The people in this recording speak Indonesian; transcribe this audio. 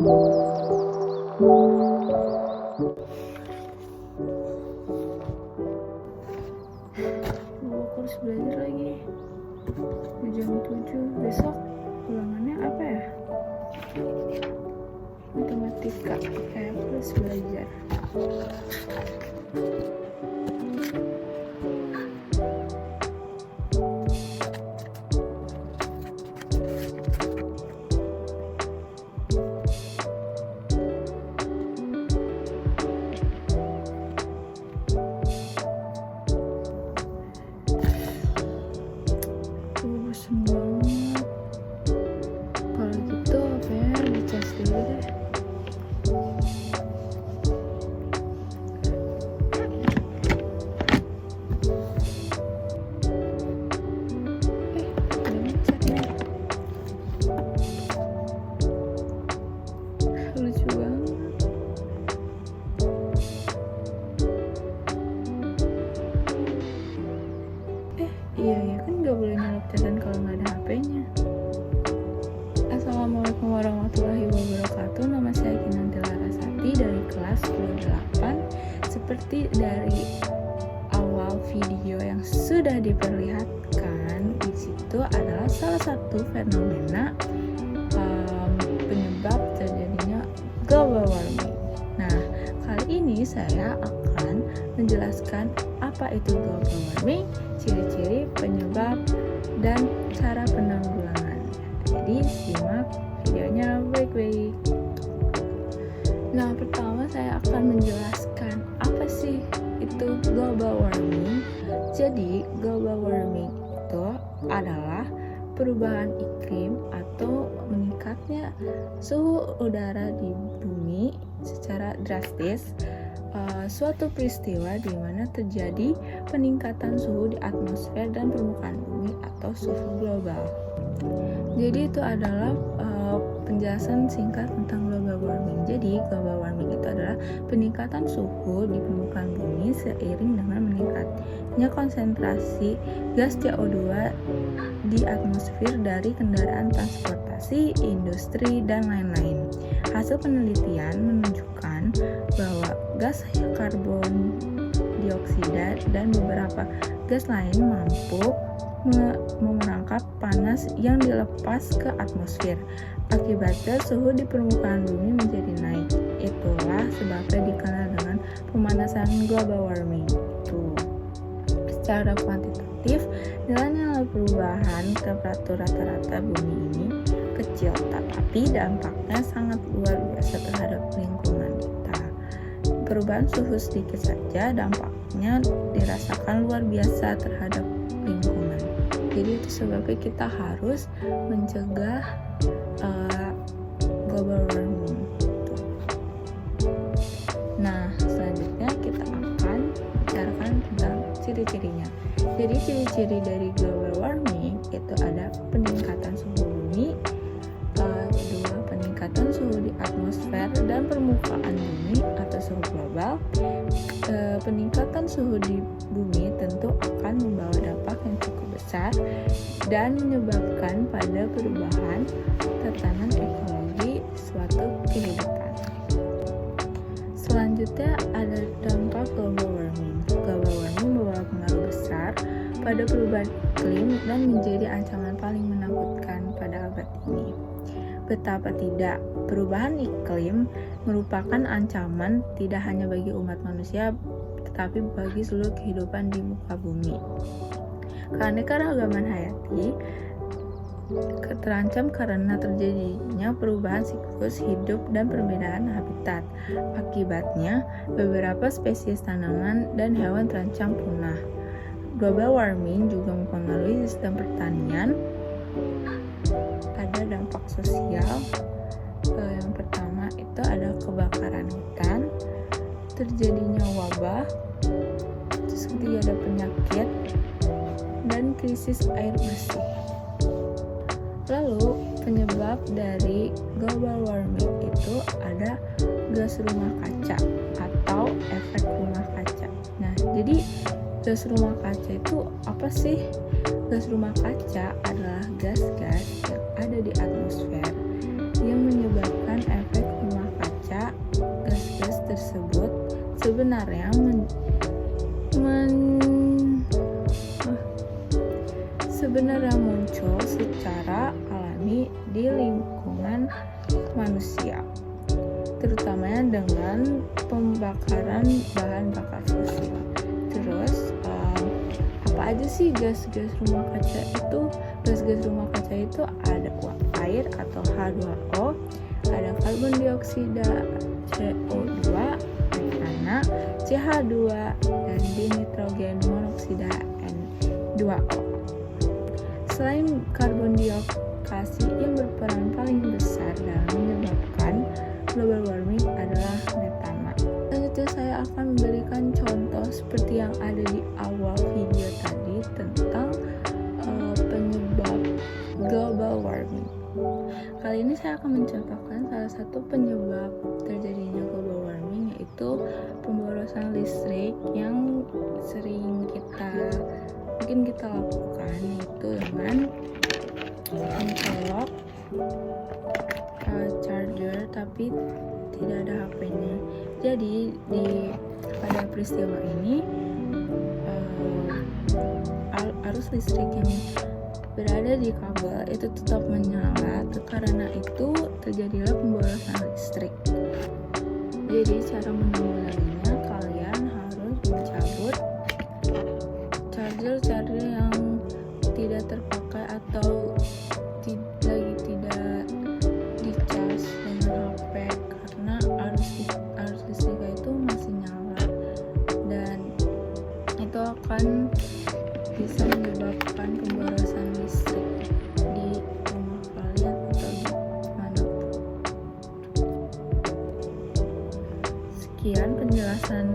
Aku harus belajar lagi. Jam 7 besok ulangannya apa ya? Matematika. Kayak aku harus belajar. Bosan banget. Kalau gitu apa ya, dicas dulu deh. Udah ngecas ya. Lucu banget. Iya kan nggak boleh nyalip chatan kalau nggak ada HP-nya. Assalamualaikum warahmatullahi wabarakatuh. Nama saya Kinanti Larasati dari kelas 28. Seperti dari awal video yang sudah diperlihatkan, di situ adalah salah satu fenomena penyebab terjadinya global warming. Nah, kali ini saya akan menjelaskan apa itu global warming, ciri-ciri, penyebab, dan cara penanggulangan. Jadi simak videonya baik-baik. Nah, pertama saya akan menjelaskan apa sih itu global warming. Jadi global warming itu adalah perubahan iklim atau meningkatnya suhu udara di bumi secara drastis. Suatu peristiwa di mana terjadi peningkatan suhu di atmosfer dan permukaan bumi atau suhu global. Jadi itu adalah penjelasan singkat tentang global warming. Jadi global warming itu adalah peningkatan suhu di permukaan bumi seiring dengan meningkatnya konsentrasi gas CO2 di atmosfer dari kendaraan transportasi, industri, dan lain-lain. Hasil penelitian menunjukkan bahwa gas karbon dioksida dan beberapa gas lain mampu memerangkap panas yang dilepas ke atmosfer. Akibatnya suhu di permukaan bumi menjadi naik. Itulah sebabnya dikenal dengan pemanasan global warming. Secara kuantitatif, nilai perubahan temperatur rata-rata bumi ini kecil, tetapi dampaknya sangat luar biasa terhadap lingkungan kita. Perubahan suhu sedikit saja dampaknya dirasakan luar biasa terhadap lingkungan. Jadi itu sebabnya kita harus mencegah global warming. Nah, selanjutnya kita akan bicarakan tentang ciri-cirinya. Jadi ciri-ciri dari global warming itu ada peningkatan suhu bumi, kedua peningkatan suhu di atmosfer dan permukaan bumi atau suhu global. Peningkatan suhu di bumi tentu akan membawa dampak yang cukup besar dan menyebabkan pada perubahan tatanan ekologi suatu kehidupan. Selanjutnya ada dampak global warming. Global warming membawa pengaruh besar pada perubahan iklim dan menjadi ancaman paling menakutkan pada abad ini. Betapa tidak, perubahan iklim merupakan ancaman tidak hanya bagi umat manusia, tetapi bagi seluruh kehidupan di muka bumi. Keanekaragaman hayati terancam karena terjadinya perubahan siklus hidup dan perbedaan habitat. Akibatnya, beberapa spesies tanaman dan hewan terancam punah. Global warming juga mempengaruhi sistem pertanian. Ada dampak sosial. Yang pertama itu ada kebakaran hutan, terjadinya wabah, terus ketiga ada penyakit, dan krisis air bersih. Lalu penyebab dari global warming itu ada gas rumah kaca atau efek rumah kaca. Nah, jadi gas rumah kaca itu apa sih? Gas rumah kaca adalah gas-gas yang ada di atmosfer yang menyebabkan efek sebenarnya sebenarnya muncul secara alami di lingkungan manusia, terutamanya dengan pembakaran bahan bakar fosil. Terus apa aja sih gas-gas rumah kaca itu? Gas-gas rumah kaca itu ada uap air atau H2O, ada karbon dioksida, CO2, metana, CH2, dan dinitrogen monoksida N2O. Selain karbon dioksida yang berperan paling besar dalam menyebabkan global warming adalah metana. Selanjutnya saya akan memberikan contoh seperti yang ada di awal video tadi tentang penyebab global warming. Kali ini saya akan mencontohkan salah satu penyebab terjadinya global warming, yaitu pemborosan listrik yang sering kita lakukan, yaitu dengan mencolok charger tapi tidak ada HP-nya. Jadi pada peristiwa ini arus listrik yang berada di kabel itu tetap menyala, karena itu terjadilah pemborosan listrik. Jadi cara menanggulanginya, kalian harus mencabut charger yang tidak terpakai atau lagi tidak dicas dengan HP, karena arus listrik itu masih nyala dan itu akan bisa menyebabkan pemborosan listrik di rumah kalian atau di manapun. Sekian penjelasan